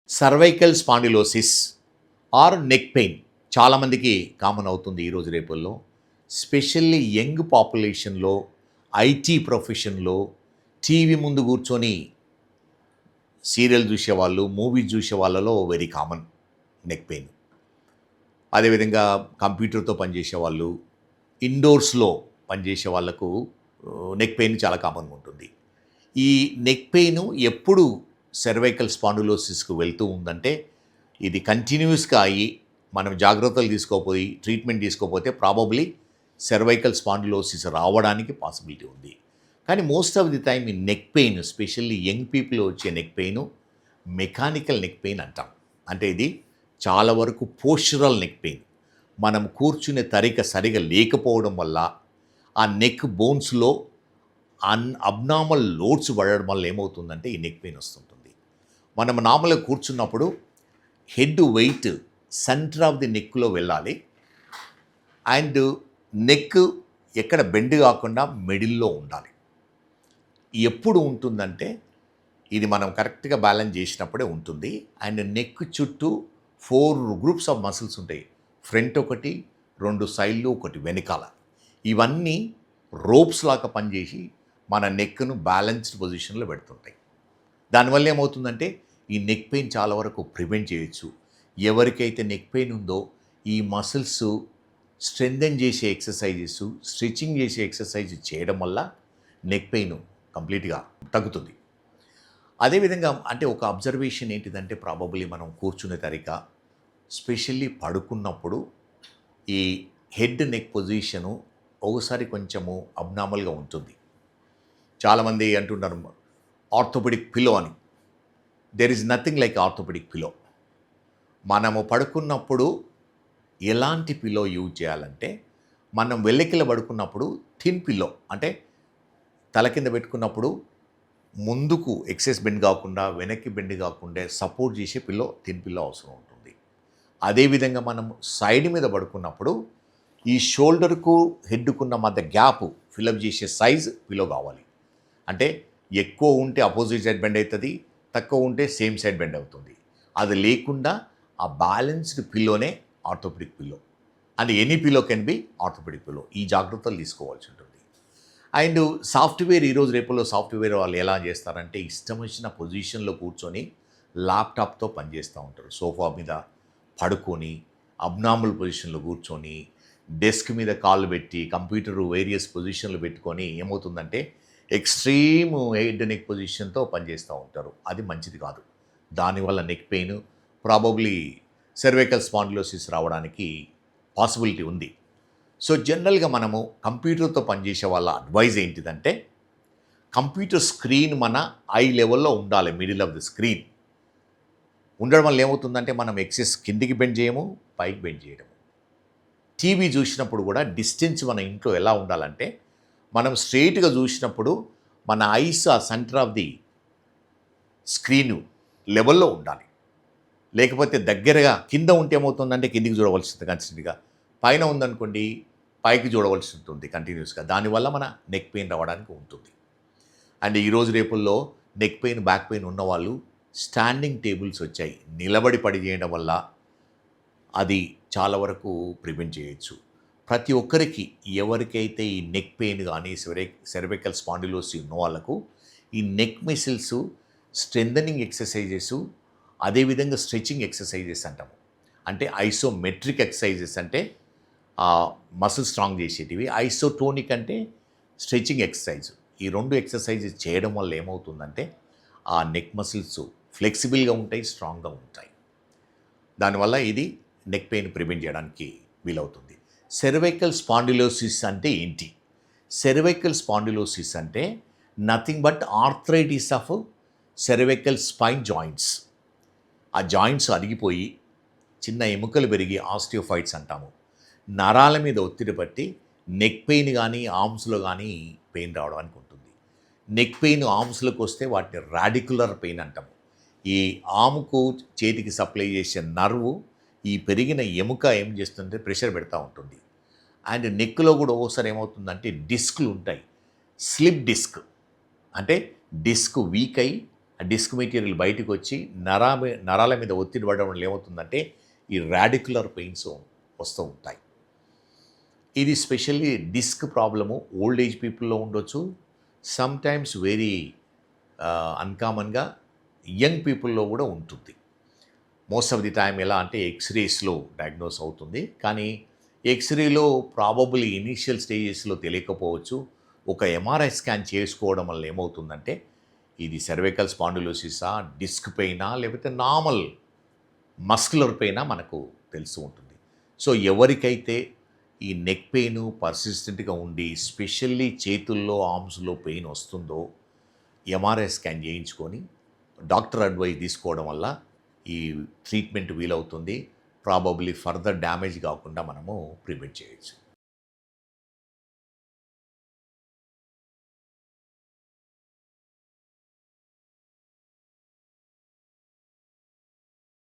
Cervical spondylosis or neck pain చాలామందికి common అవుతుంది ఈరోజు రేపుల్లో. స్పెషల్లీ యంగ్ పాపులేషన్లో, ఐటీ ప్రొఫెషన్లో, టీవీ ముందు కూర్చొని సీరియల్ చూసేవాళ్ళు, మూవీస్ చూసే వాళ్ళలో వెరీ కామన్ నెక్ పెయిన్. అదేవిధంగా కంప్యూటర్తో పనిచేసేవాళ్ళు, ఇండోర్స్లో పనిచేసే వాళ్ళకు నెక్ పెయిన్ చాలా కామన్గా ఉంటుంది. ఈ నెక్ పెయిన్ ఎప్పుడు సర్వైకల్ స్పాండిలోసిస్కు వెళ్తూ ఉందంటే, ఇది కంటిన్యూస్గా అయ్యి మనం జాగ్రత్తలు తీసుకోపోయి ట్రీట్మెంట్ తీసుకోకపోతే ప్రాబబ్లీ సర్వైకల్ స్పాండిలోసిస్ రావడానికి పాసిబిలిటీ ఉంది. కానీ మోస్ట్ ఆఫ్ ది టైమ్ ఈ neck pain, specially young people వచ్చే neck pain mechanical neck pain అంటాం. అంటే ఇది చాలా వరకు పోస్చరల్ నెక్ పెయిన్. మనం కూర్చునే తరిక సరిగా లేకపోవడం వల్ల ఆ నెక్ బోన్స్లో అబ్నార్మల్ లోడ్స్ పడడం వల్ల ఏమవుతుందంటే ఈ నెక్ పెయిన్ వస్తుంటుంది. మనం నార్మల్గా కూర్చున్నప్పుడు head weight centre of the నెక్లో వెళ్ళాలి. అండ్ నెక్ ఎక్కడ బెండ్ కాకుండా మిడిల్లో ఉండాలి. ఎప్పుడు ఉంటుందంటే ఇది మనం కరెక్ట్గా బ్యాలెన్స్ చేసినప్పుడే ఉంటుంది. అండ్ నెక్ చుట్టూ 4 గ్రూప్స్ ఆఫ్ మసిల్స్ ఉంటాయి. ఫ్రంట్ ఒకటి, 2 సైడ్లు, ఒకటి వెనకాల. ఇవన్నీ రోప్స్ లాగా పనిచేసి మన నెక్ను బ్యాలెన్స్డ్ పొజిషన్లో పెడుతుంటాయి. దానివల్ల ఏమవుతుందంటే ఈ నెక్ పెయిన్ చాలా వరకు ప్రివెంట్ చేయొచ్చు. ఎవరికైతే నెక్ పెయిన్ ఉందో ఈ మసిల్స్ స్ట్రెంథెన్ చేసే ఎక్సర్సైజెస్, స్ట్రెచింగ్ చేసే ఎక్సర్సైజ్ చేయడం వల్ల నెక్ పెయిన్ కంప్లీట్గా తగ్గుతుంది. అదేవిధంగా అంటే ఒక అబ్జర్వేషన్ ఏంటిదంటే ప్రాబబ్లీ మనం కూర్చునే తరిక, స్పెషల్లీ పడుకున్నప్పుడు ఈ హెడ్ నెక్ పొజిషను ఒకసారి కొంచెము అబ్నార్మల్గా ఉంటుంది. చాలామంది అంటుంటారు ఆర్థోపెడిక్ పిలో అని. There is nothing like orthopaedic pillow. మనము పడుకున్నప్పుడు ఎలాంటి పిలో యూజ్ చేయాలంటే, మనం వెల్లకిల పడుకున్నప్పుడు థిన్ పిల్లో, అంటే తల కింద పెట్టుకున్నప్పుడు ముందుకు ఎక్సెస్ బెండ్ కాకుండా వెనక్కి బెండ్ కాకుండా సపోర్ట్ చేసే పిల్లో, థిన్ పిల్లో అవసరం ఉంటుంది. అదేవిధంగా మనం సైడ్ మీద పడుకున్నప్పుడు ఈ షోల్డర్కు హెడ్కున్న మధ్య గ్యాప్ ఫిలప్ చేసే సైజ్ పిల్లో కావాలి. అంటే ఎక్కువ ఉంటే అపోజిట్ సైడ్ బెండ్ అవుతుంది, తక్కువ ఉంటే సేమ్ సైడ్ బెండ్ అవుతుంది. అది లేకుండా ఆ బ్యాలెన్స్డ్ పిల్లోనే orthopaedic pillow. And any pillow can be orthopaedic pillow. ఈ జాగ్రత్తలు తీసుకోవాల్సి ఉంటుంది. అండ్ సాఫ్ట్వేర్, ఈరోజు రేపుల్లో సాఫ్ట్వేర్ వాళ్ళు ఎలా చేస్తారంటే ఇష్టం వచ్చిన పొజిషన్లో కూర్చొని ల్యాప్టాప్తో పనిచేస్తూ ఉంటారు. సోఫా మీద పడుకొని అబ్నార్మల్ పొజిషన్లో కూర్చొని డెస్క్ మీద కాళ్ళు పెట్టి కంప్యూటర్ వేరియస్ పొజిషన్లు పెట్టుకొని ఏమవుతుందంటే ఎక్స్ట్రీమ్ హెడ్ నెక్ పొజిషన్తో పనిచేస్తూ ఉంటారు. అది మంచిది కాదు. దానివల్ల neck pain, probably cervical spondylosis రావడానికి పాసిబిలిటీ ఉంది. సో జనరల్గా మనము కంప్యూటర్తో పనిచేసే వాళ్ళ అడ్వైజ్ ఏంటిదంటే, కంప్యూటర్ స్క్రీన్ మన ఐ లెవెల్లో ఉండాలి. మిడిల్ ఆఫ్ ది స్క్రీన్ ఉండడం వల్ల ఏమవుతుందంటే మనం ఎక్సెస్ కిందికి బెండ్ చేయము, పైకి బెండ్ చేయడము. టీవీ చూసినప్పుడు కూడా డిస్టెన్స్ మన ఇంట్లో ఎలా ఉండాలంటే, మనం స్ట్రెయిట్గా చూసినప్పుడు మన ఐస్ ఆ సెంటర్ ఆఫ్ ది స్క్రీన్ లెవెల్లో ఉండాలి. లేకపోతే దగ్గరగా కింద ఉంటే ఏమవుతుందంటే కిందికి చూడవలసింది కన్సిస్టెంట్గా, పైన ఉందనుకోండి పైకి చూడవలసి ఉంటుంది కంటిన్యూస్గా. దానివల్ల మన నెక్ పెయిన్ రావడానికి ఉంటుంది. అండ్ ఈరోజు రేపుల్లో నెక్ పెయిన్, బ్యాక్ పెయిన్ ఉన్నవాళ్ళు స్టాండింగ్ టేబుల్స్ వచ్చాయి. నిలబడి పని చేయడం వల్ల అది చాలా వరకు ప్రివెంట్ చేయొచ్చు. ప్రతి ఒక్కరికి ఎవరికైతే ఈ నెక్ పెయిన్ కానీ సెర్వికల్ స్పాండిలోసిస్ ఉన్న వాళ్ళకు ఈ నెక్ మసిల్స్ స్ట్రెంథనింగ్ ఎక్సర్సైజెస్, అదేవిధంగా స్ట్రెచింగ్ ఎక్సర్సైజెస్ అంటాము. అంటే ఐసోమెట్రిక్ ఎక్సర్సైజెస్ అంటే మసిల్ స్ట్రాంగ్ చేసేటివి, ఐసోటోనిక్ అంటే స్ట్రెచింగ్ ఎక్సర్సైజ్. ఈ 2 ఎక్సర్సైజెస్ చేయడం వల్ల ఏమవుతుందంటే ఆ నెక్ మసిల్స్ ఫ్లెక్సిబుల్గా ఉంటాయి, స్ట్రాంగ్గా ఉంటాయి. దానివల్ల ఇది నెక్ పెయిన్ ప్రివెంట్ చేయడానికి వీలవుతుంది. సెర్వైకల్ స్పాండిలోసిస్ అంటే ఏంటి? సెర్వైకల్ స్పాండిలోసిస్ అంటే nothing but arthritis of cervical spine joints. ఆ జాయింట్స్ అరిగిపోయి చిన్న ఎముకలు పెరిగి ఆస్టియోఫైట్స్ అంటాము. నరాల మీద ఒత్తిడి పట్టి నెక్ పెయిన్ కానీ ఆర్మ్స్లో కానీ పెయిన్ రావడానికి ఉంటుంది. నెక్ పెయిన్ ఆర్మ్స్లోకి వస్తే వాటిని రాడికులర్ పెయిన్ అంటాము. ఈ ఆర్మ్కు చేతికి సప్లై చేసే నర్వు ఈ పెరిగిన ఎముక ఏం చేస్తుంటే ప్రెషర్ పెడతా ఉంటుంది. అండ్ నెక్లో కూడా ఓసారి ఏమవుతుందంటే డిస్క్లు ఉంటాయి. స్లిప్ డిస్క్ అంటే డిస్క్ వీక్ అయి ఆ డిస్క్ మెటీరియల్ బయటకు వచ్చి నరాల మీద ఒత్తిడి పడడం వల్ల ఏమవుతుందంటే ఈ రాడిక్యులర్ పెయిన్స్ వస్తూ ఉంటాయి. ఇది స్పెషల్లీ డిస్క్ ప్రాబ్లము ఓల్డ్ ఏజ్ పీపుల్లో ఉండొచ్చు. సమ్టైమ్స్ వెరీ అన్కామన్గా యంగ్ పీపుల్లో కూడా ఉంటుంది. మోస్ట్ ఆఫ్ ది టైం ఎలా అంటే ఎక్స్రేస్లో డయాగ్నోస్ అవుతుంది. కానీ ఎక్స్రేలో ప్రాబబుల్లీ ఇనీషియల్ స్టేజెస్లో తెలియకపోవచ్చు. ఒక ఎంఆర్ఐ స్కాన్ చేసుకోవడం వల్ల ఏమవుతుందంటే ఇది సర్వైకల్ స్పాండిలోసిసా, డిస్క్ పెయినా, లేకపోతే నార్మల్ మస్కులర్ పెయినా మనకు తెలుస్తూ ఉంటుంది. సో ఎవరికైతే ఈ నెక్ పెయిన్ పర్సిస్టెంట్గా ఉండి స్పెషల్లీ చేతుల్లో ఆర్మ్స్లో పెయిన్ వస్తుందో ఎంఆర్ఐ స్కాన్ చేయించుకొని డాక్టర్ అడ్వైస్ తీసుకోవడం వల్ల ఈ ట్రీట్మెంట్ వీలవుతుంది. ప్రాబబ్లీ ఫర్దర్ డ్యామేజ్ కాకుండా మనము ప్రివెంట్ చేయొచ్చు.